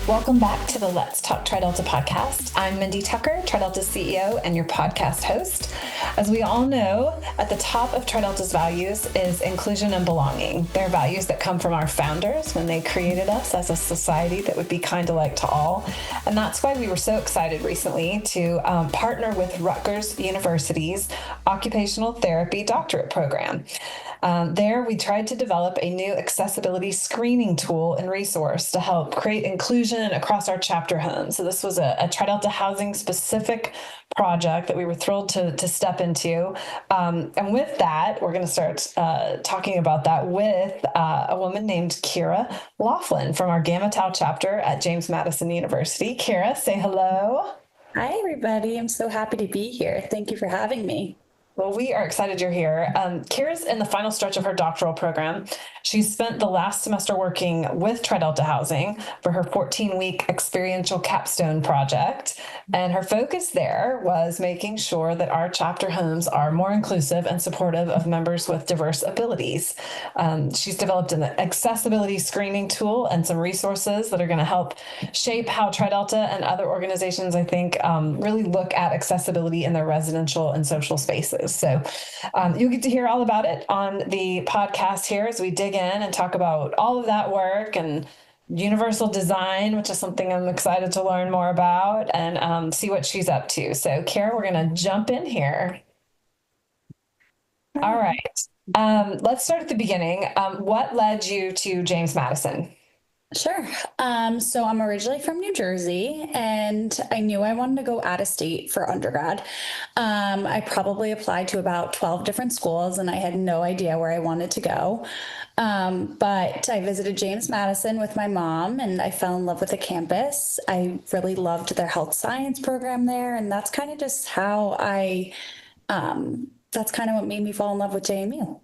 Welcome back to the Let's Talk TriDelta podcast. I'm Mindy Tucker, TriDelta's CEO and your podcast host. As we all know, at the top of TriDelta's values is inclusion and belonging. They're values that come from our founders when they created us as a society that would be kind alike to all. And that's why we were so excited recently to partner with Rutgers University's Occupational Therapy Doctorate Program. There, we tried to develop a new accessibility screening tool and resource to help create inclusion across our chapter homes. So this was a TriDelta housing specific project that we were thrilled to step into. And with that, we're going to start talking about that with a woman named Kyra Loughlin from our Gamma Tau chapter at James Madison University. Kyra, say hello. Hi, everybody. I'm so happy to be here. Thank you for having me. Well, we are excited you're here. Kyra's in the final stretch of her doctoral program. She spent the last semester working with TriDelta Housing for her 14-week experiential capstone project. And her focus there was making sure that our chapter homes are more inclusive and supportive of members with diverse abilities. She's developed an accessibility screening tool and some resources that are going to help shape how TriDelta and other organizations, I think, really look at accessibility in their residential and social spaces. So you'll get to hear all about it on the podcast here as we dig in and talk about all of that work and universal design, which is something I'm excited to learn more about and see what she's up to. So Kyra, we're going to jump in here. All right. Let's start at the beginning. What led you to James Madison? Sure. So I'm originally from New Jersey, and I knew I wanted to go out of state for undergrad. I probably applied to about 12 different schools, and I had no idea where I wanted to go. But I visited James Madison with my mom, and I fell in love with the campus. I really loved their health science program there, and that's kind of just how that's kind of what made me fall in love with JMU.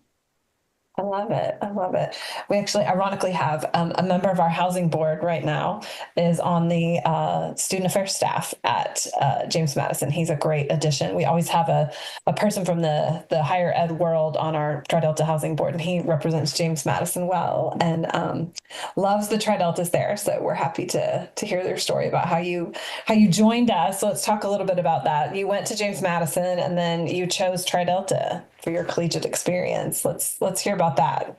I love it. I love it. We actually, ironically, have a member of our housing board right now is on the student affairs staff at James Madison. He's a great addition. We always have a person from the higher ed world on our TriDelta housing board, and he represents James Madison well and loves the TriDeltas there. So we're happy to hear their story about how you joined us. So let's talk a little bit about that. You went to James Madison, and then you chose TriDelta for your collegiate experience. Let's hear about that.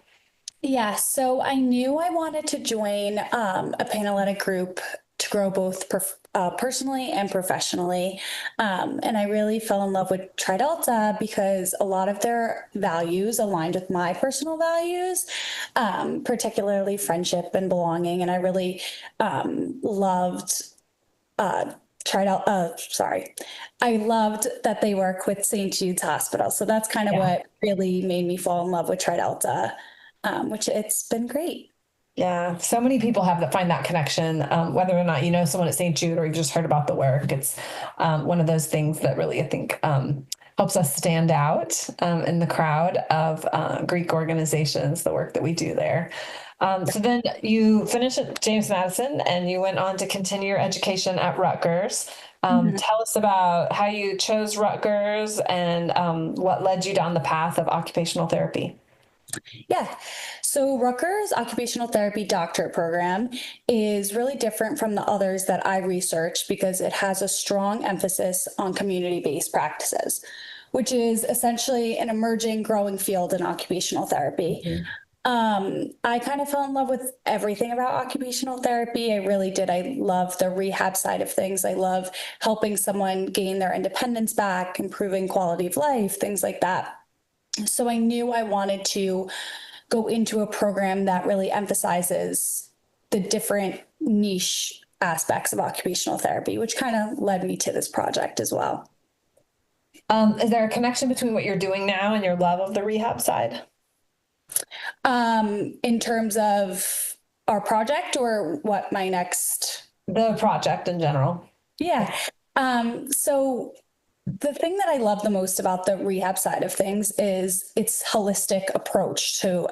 Yeah, so I knew I wanted to join a Panhellenic group to grow both personally and professionally. And I really fell in love with TriDelta because a lot of their values aligned with my personal values, particularly friendship and belonging. And I really loved I loved that they work with St. Jude's Hospital. So that's kind of what really made me fall in love with TriDelta, which it's been great. Yeah, so many people find that connection, whether or not you know someone at St. Jude or you've just heard about the work. It's one of those things that really, I think, helps us stand out in the crowd of Greek organizations, the work that we do there. So then you finished at James Madison and you went on to continue your education at Rutgers. Tell us about how you chose Rutgers and what led you down the path of occupational therapy. Yeah. So Rutgers Occupational Therapy Doctorate Program is really different from the others that I researched because it has a strong emphasis on community-based practices, which is essentially an emerging, growing field in occupational therapy. I kind of fell in love with everything about occupational therapy. I really did. I love the rehab side of things. I love helping someone gain their independence back, improving quality of life, things like that. So I knew I wanted to go into a program that really emphasizes the different niche aspects of occupational therapy, which kind of led me to this project as well. Is there a connection between what you're doing now and your love of the rehab side? In terms of our project or what my next? The project in general. Yeah. So the thing that I love the most about the rehab side of things is its holistic approach to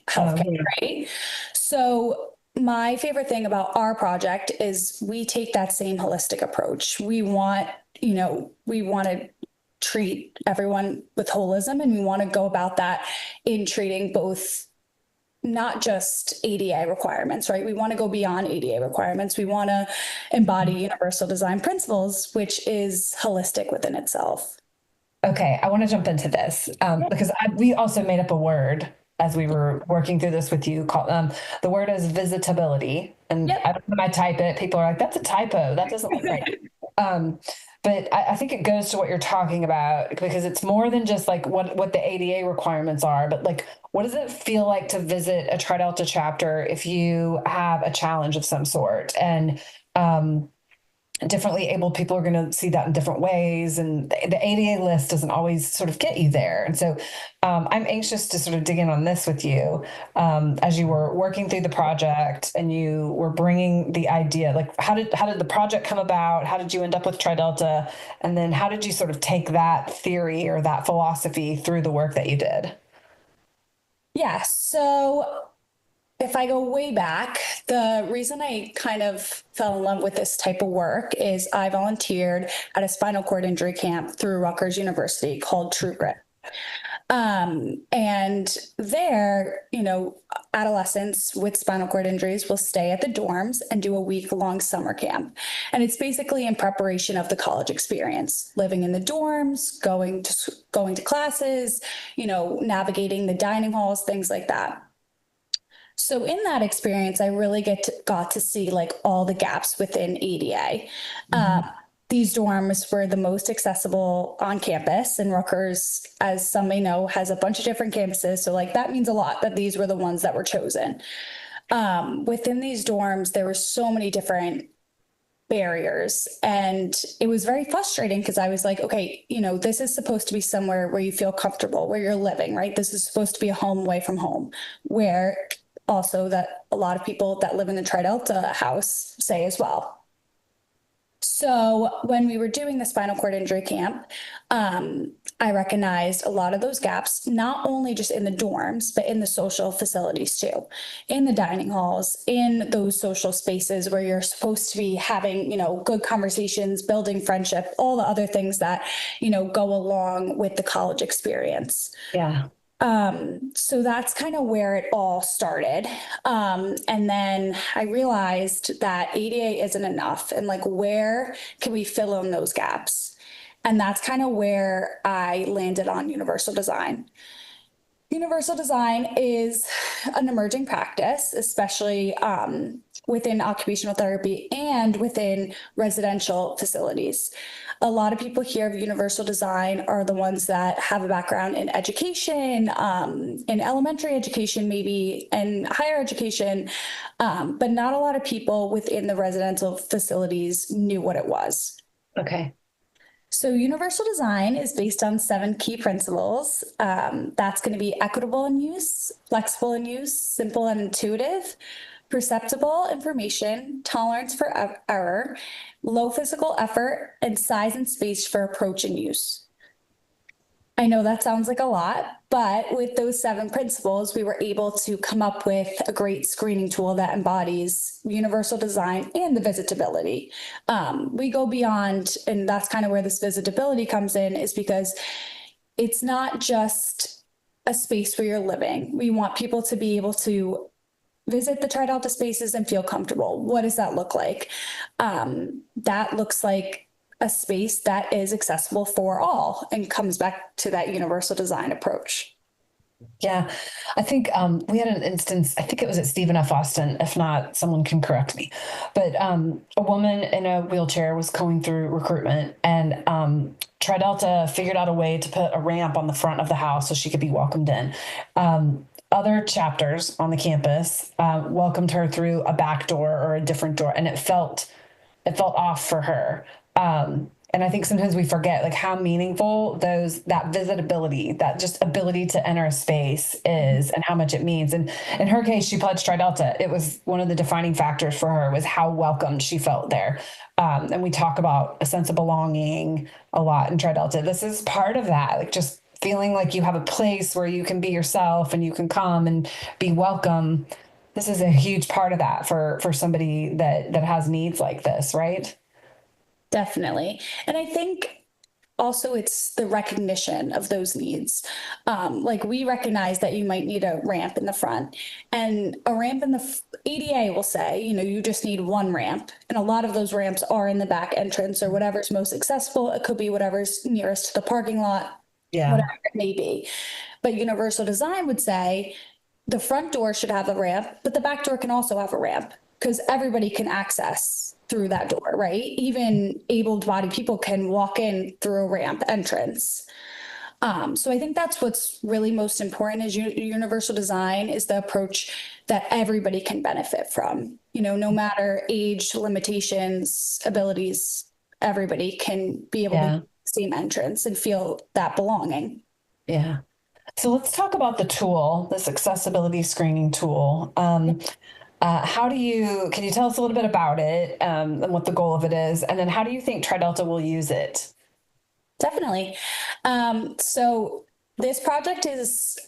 healthcare, right? So my favorite thing about our project is we take that same holistic approach. We want to treat everyone with holism, and we want to go about that in treating both not just ADA requirements, right? We want to go beyond ADA requirements. We want to embody universal design principles, which is holistic within itself. Okay, I want to jump into this because we also made up a word as we were working through this with you. Called the word is visitability, and Yep. I don't know if I type it. People are like, "That's a typo. That doesn't look right." But I think it goes to what you're talking about because it's more than just like what the ADA requirements are, but like what does it feel like to visit a Tri Delta chapter if you have a challenge of some sort and differently abled people are going to see that in different ways, and the ADA list doesn't always sort of get you there. And so I'm anxious to sort of dig in on this with you as you were working through the project and you were bringing the idea, like how did the project come about? How did you end up with Tri Delta? And then how did you sort of take that theory or that philosophy through the work that you did? Yeah. So if I go way back, the reason I kind of fell in love with this type of work is I volunteered at a spinal cord injury camp through Rutgers University called True Grit. And there, adolescents with spinal cord injuries will stay at the dorms and do a week-long summer camp. And it's basically in preparation of the college experience, living in the dorms, going to classes, navigating the dining halls, things like that. So in that experience, I really got to see like all the gaps within ADA. These dorms were the most accessible on campus, and Rutgers, as some may know, has a bunch of different campuses. So like that means a lot that these were the ones that were chosen. Within these dorms, there were so many different barriers, and it was very frustrating because I was like, okay, this is supposed to be somewhere where you feel comfortable, where you're living, right? This is supposed to be a home away from home, where also that a lot of people that live in the Tri Delta house say as well. So when we were doing the spinal cord injury camp, I recognized a lot of those gaps, not only just in the dorms, but in the social facilities too, in the dining halls, in those social spaces where you're supposed to be having, good conversations, building friendship, all the other things that, go along with the college experience. Yeah. So that's kind of where it all started. And then I realized that ADA isn't enough, and like, where can we fill in those gaps? And that's kind of where I landed on universal design. Universal design is an emerging practice, especially within occupational therapy and within residential facilities. A lot of people hear of universal design are the ones that have a background in education, in elementary education, maybe, and higher education, but not a lot of people within the residential facilities knew what it was. Okay. So universal design is based on 7 key principles. That's going to be equitable in use, flexible in use, simple and intuitive, perceptible information, tolerance for error, low physical effort, and size and space for approach and use. I know that sounds like a lot, but with those 7 principles, we were able to come up with a great screening tool that embodies universal design and the visitability. We go beyond, and that's kind of where this visitability comes in, is because it's not just a space where you're living. We want people to be able to visit the Tri Delta spaces and feel comfortable. What does that look like? That looks like a space that is accessible for all and comes back to that universal design approach. Yeah, I think we had an instance, I think it was at Stephen F. Austin. If not, someone can correct me. But a woman in a wheelchair was going through recruitment, and Tri Delta figured out a way to put a ramp on the front of the house so she could be welcomed in. Other chapters on the campus welcomed her through a back door or a different door, and it felt off for her. And I think sometimes we forget like how meaningful that visitability, that just ability to enter a space is, and how much it means. And in her case, she pledged Tri Delta. It was one of the defining factors for her was how welcomed she felt there. And we talk about a sense of belonging a lot in Tri Delta. This is part of that, like just feeling like you have a place where you can be yourself and you can come and be welcome. This is a huge part of that for somebody that has needs like this, right? Definitely. And I think also it's the recognition of those needs. Like we recognize that you might need a ramp in the front, and a ramp in the ADA will say, you just need one ramp. And a lot of those ramps are in the back entrance or whatever's most accessible. It could be whatever's nearest to the parking lot, Yeah. whatever it may be. But universal design would say the front door should have a ramp, but the back door can also have a ramp because everybody can access through that door, right? Even able-bodied people can walk in through a ramp entrance. So I think that's what's really most important is universal design is the approach that everybody can benefit from. No matter age, limitations, abilities, everybody can be able to Yeah. use the same entrance and feel that belonging. Yeah. So let's talk about the tool, this accessibility screening tool. Can you tell us a little bit about it, and what the goal of it is? And then how do you think TriDelta will use it? Definitely. So this project is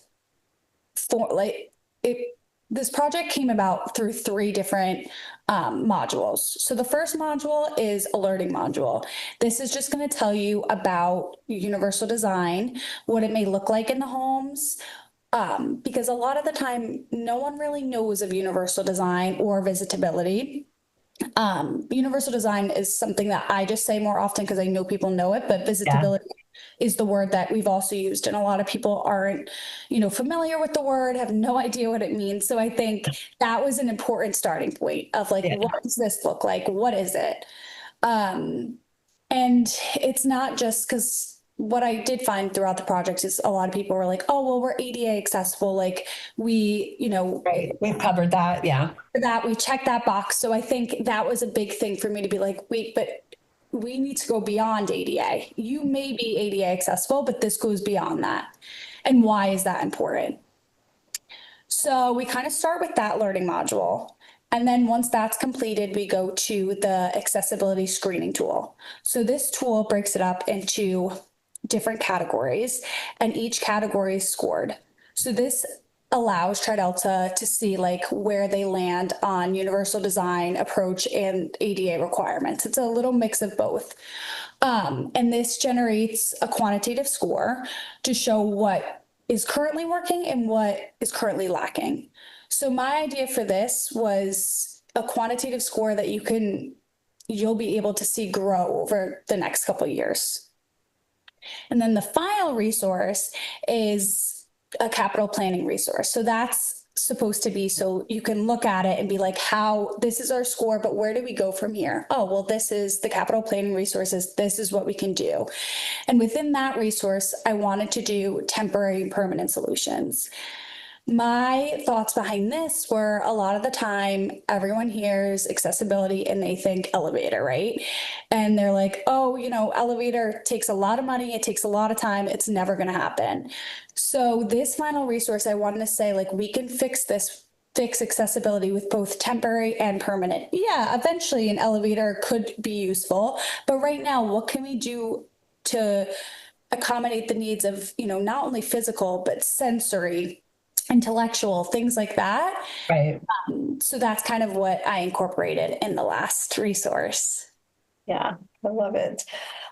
for like it. This project came about through three different modules. So the first module is a learning module. This is just going to tell you about universal design, what it may look like in the homes, because a lot of the time, no one really knows of universal design or visitability. Universal design is something that I just say more often because I know people know it, but Yeah. visitability is the word that we've also used. And a lot of people aren't, familiar with the word, have no idea what it means. So I think that was an important starting point of like, Yeah. what does this look like? What is it? Um, and it's not just because what I did find throughout the project is a lot of people were like, oh, well, we're ADA accessible. Like Right. We've covered that. Yeah. that we check that box. So I think that was a big thing for me to be like, wait, but we need to go beyond ADA. You may be ADA accessible, but this goes beyond that. And why is that important? So we kind of start with that learning module. And then once that's completed, we go to the accessibility screening tool. So this tool breaks it up into different categories, and each category is scored. So this allows TriDelta to see like where they land on universal design approach and ADA requirements. It's a little mix of both. And this generates a quantitative score to show what is currently working and what is currently lacking. So my idea for this was a quantitative score that you'll be able to see grow over the next couple of years. And then the final resource is a capital planning resource. So that's supposed to be so you can look at it and be like, how this is our score, but where do we go from here? Oh, well, this is the capital planning resources. This is what we can do. And within that resource, I wanted to do temporary and permanent solutions. My thoughts behind this were a lot of the time, everyone hears accessibility and they think elevator, right? And they're like, oh, elevator takes a lot of money, it takes a lot of time, it's never going to happen. So, this final resource, I wanted to say, like, we can fix accessibility with both temporary and permanent. Yeah, eventually an elevator could be useful, but right now, what can we do to accommodate the needs of, not only physical, but sensory, intellectual, things like that. Right. So that's kind of what I incorporated in the last resource. Yeah. I love it.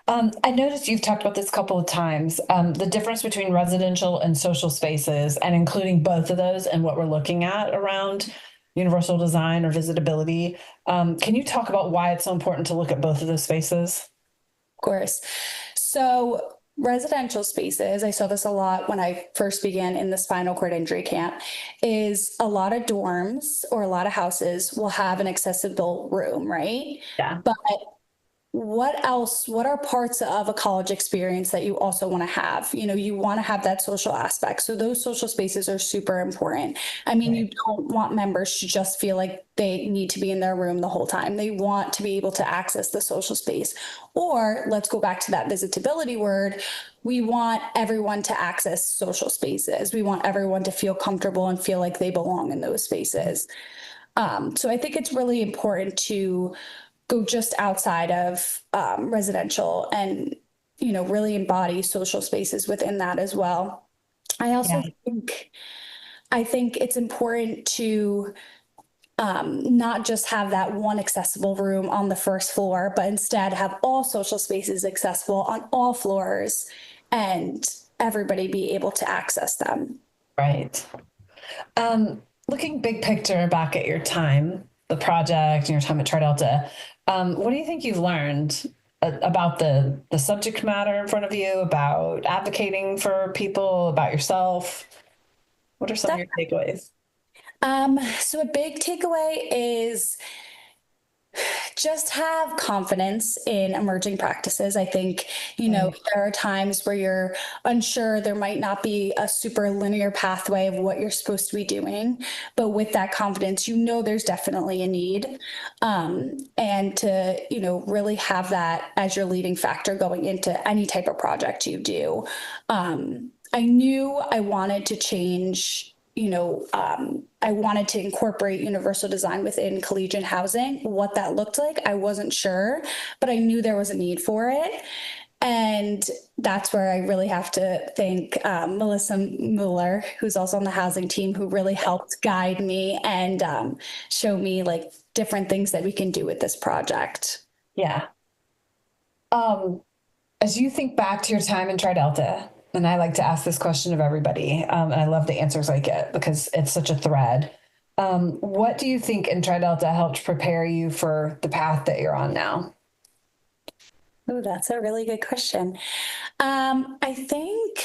I noticed you've talked about this a couple of times, the difference between residential and social spaces and including both of those and what we're looking at around universal design or visitability. Can you talk about why it's so important to look at both of those spaces? Of course. So residential spaces, I saw this a lot when I first began in the spinal cord injury camp, is a lot of dorms or a lot of houses will have an accessible room, right? Yeah. But what are parts of a college experience that you also want to have? You want to have that social aspect. So those social spaces are super important. I mean, you don't want members to just feel like they need to be in their room the whole time. They want to be able to access the social space. Or let's go back to that visitability word. We want everyone to access social spaces. We want everyone to feel comfortable and feel like they belong in those spaces. So I think it's really important to go just outside of residential and, really embody social spaces within that as well. I also Yeah. think it's important to not just have that one accessible room on the first floor, but instead have all social spaces accessible on all floors and everybody be able to access them. Right. Looking big picture back at your time, the project and your time at Tri Delta, what do you think you've learned about the subject matter in front of you, about advocating for people, about yourself? What are some of your takeaways? So a big takeaway is just have confidence in emerging practices. I think, there are times where you're unsure, there might not be a super linear pathway of what you're supposed to be doing, but with that confidence, there's definitely a need. And to, really have that as your leading factor going into any type of project you do. I knew I wanted to change, I wanted to incorporate universal design within collegiate housing. What that looked like, I wasn't sure, but I knew there was a need for it. And that's where I really have to thank Melissa Mueller, who's also on the housing team, who really helped guide me and show me like different things that we can do with this project. Yeah. As you think back to your time in Tri Delta, and I like to ask this question of everybody, and I love the answers I get because it's such a thread. What do you think in Tri Delta helped prepare you for the path that you're on now? Oh, that's a really good question. I think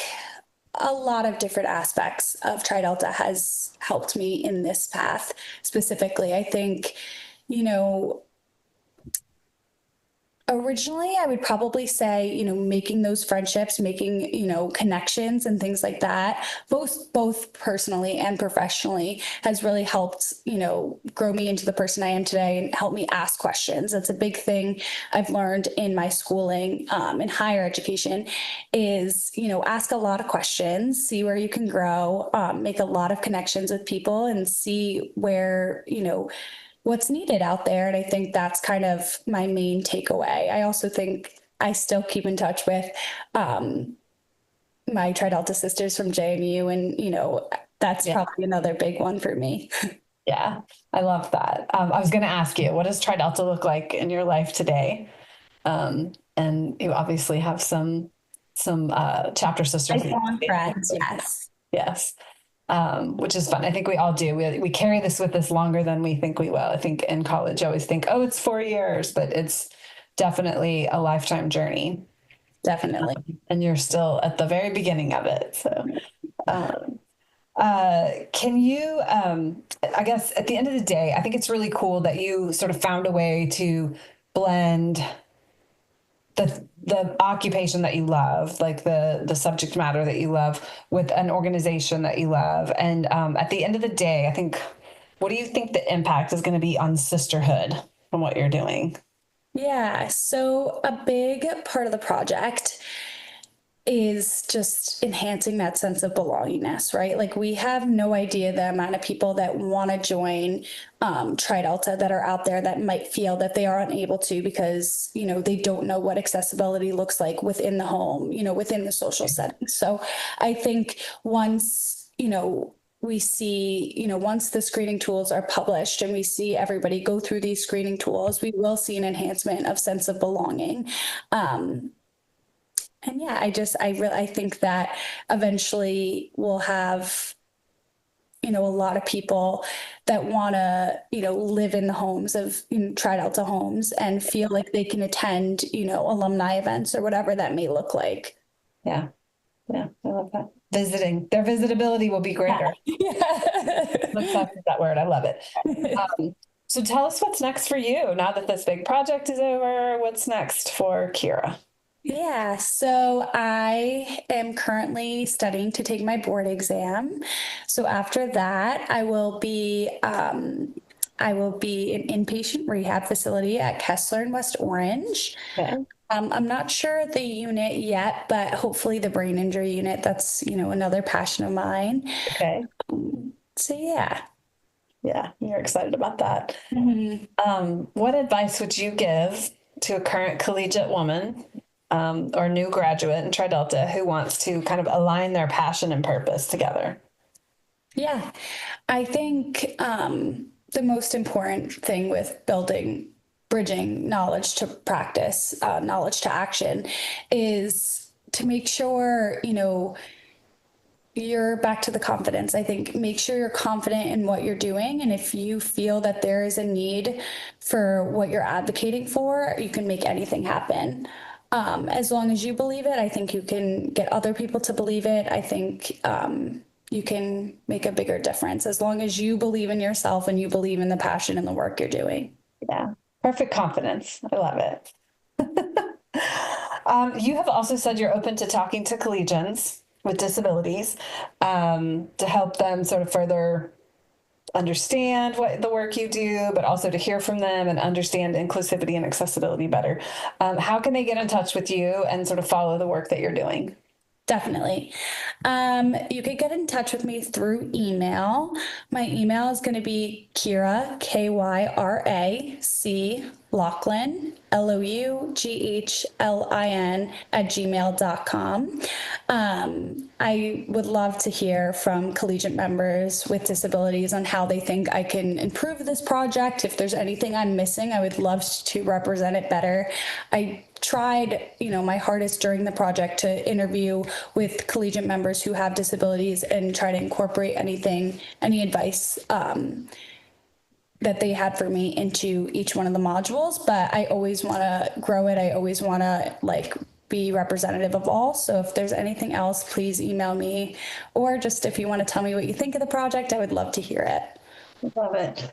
a lot of different aspects of Tri Delta has helped me in this path specifically. I think, you know, originally, I would probably say, making those friendships, making, connections and things like that, both personally and professionally, has really helped, grow me into the person I am today and help me ask questions. That's a big thing I've learned in my schooling, in higher education is, ask a lot of questions, see where you can grow, make a lot of connections with people and see where, what's needed out there. And I think that's kind of my main takeaway. I also think I still keep in touch with my Tri Delta sisters from JMU, and that's probably another big one for me. Yeah, I love that. I was going to ask you, what does Tri Delta look like in your life today? And you obviously have some chapter sisters. Friends, yes. Yes. Which is fun. I think we all do. We carry this with us longer than we think we will. I think in college, you always think, oh, it's 4 years, but it's definitely a lifetime journey. Definitely. And you're still at the very beginning of it. So, can you, I guess at the end of the day, I think it's really cool that you sort of found a way to blend the occupation that you love, like the subject matter that you love, with an organization that you love. And at the end of the day, I think, what do you think the impact is going to be on sisterhood from what you're doing? Yeah. So a big part of the project is just enhancing that sense of belongingness, right? Like we have no idea the amount of people that want to join Tri Delta that are out there that might feel that they are unable to because, they don't know what accessibility looks like within the home, within the social setting. So I think once, we see, once the screening tools are published and we see everybody go through these screening tools, we will see an enhancement of sense of belonging. And yeah, I think that eventually we'll have, a lot of people that want to, live in the homes of, Tri Delta homes and feel like they can attend, alumni events or whatever that may look like. Yeah. Yeah. I love that. Visiting, their visitability will be greater. Yeah. Let's talk about that word. I love it. So tell us what's next for you now that this big project is over. What's next for Kyra? Yeah, so I am currently studying to take my board exam. So after that, I will be in inpatient rehab facility at Kessler in West Orange. Okay. I'm not sure the unit yet, but hopefully the brain injury unit. That's, another passion of mine. Okay. So yeah. Yeah, you're excited about that. Mhm. What advice would you give to a current collegiate woman or new graduate in Tri Delta who wants to kind of align their passion and purpose together? Yeah, I think the most important thing with bridging knowledge to practice, knowledge to action, is to make sure, you're back to the confidence. I think make sure you're confident in what you're doing. And if you feel that there is a need for what you're advocating for, you can make anything happen. As long as you believe it, I think you can get other people to believe it. I think you can make a bigger difference as long as you believe in yourself and you believe in the passion and the work you're doing. Yeah. Perfect confidence. I love it. You have also said you're open to talking to collegians with disabilities to help them sort of further understand what the work you do, but also to hear from them and understand inclusivity and accessibility better. How can they get in touch with you and sort of follow the work that you're doing? Definitely. You could get in touch with me through email. My email is going to be Kyra, Kyrac, Loughlin, Loughlin @gmail.com. I would love to hear from collegiate members with disabilities on how they think I can improve this project. If there's anything I'm missing, I would love to represent it better. I tried, my hardest during the project to interview with collegiate members who have disabilities and try to incorporate any advice that they had for me into each one of the modules. But I always want to grow it. I always want to be representative of all. So if there's anything else, please email me, or just if you want to tell me what you think of the project, I would love to hear it. Love it.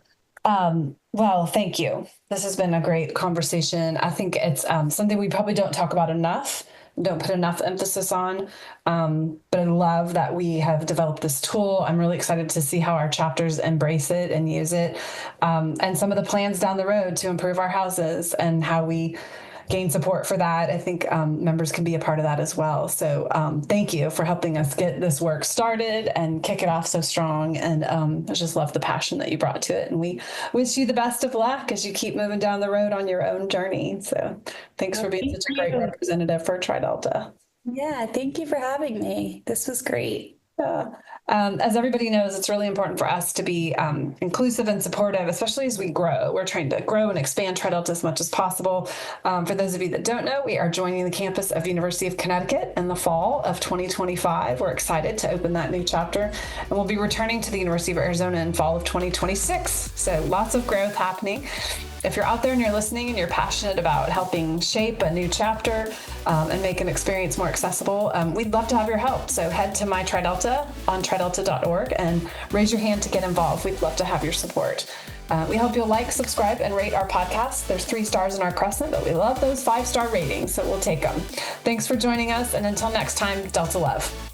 Well, thank you. This has been a great conversation. I think it's something we probably don't talk about enough, don't put enough emphasis on. But I love that we have developed this tool. I'm really excited to see how our chapters embrace it and use it, and some of the plans down the road to improve our houses and how we gain support for that. I think members can be a part of that as well. So thank you for helping us get this work started and kick it off so strong. And I just love the passion that you brought to it. And we wish you the best of luck as you keep moving down the road on your own journey. So thanks for being such a great representative for Tri Delta. Yeah, thank you for having me. This was great. As everybody knows, it's really important for us to be inclusive and supportive, especially as we grow. We're trying to grow and expand Tri Delta as much as possible. For those of you that don't know, we are joining the campus of University of Connecticut in the fall of 2025. We're excited to open that new chapter, and we'll be returning to the University of Arizona in fall of 2026. So lots of growth happening. If you're out there and you're listening and you're passionate about helping shape a new chapter and make an experience more accessible, we'd love to have your help. So head to My Tri Delta on tridelta.org and raise your hand to get involved. We'd love to have your support. We hope you'll like, subscribe, and rate our podcast. There's 3 stars in our crescent, but we love those 5-star ratings, so we'll take them. Thanks for joining us, and until next time, Delta Love.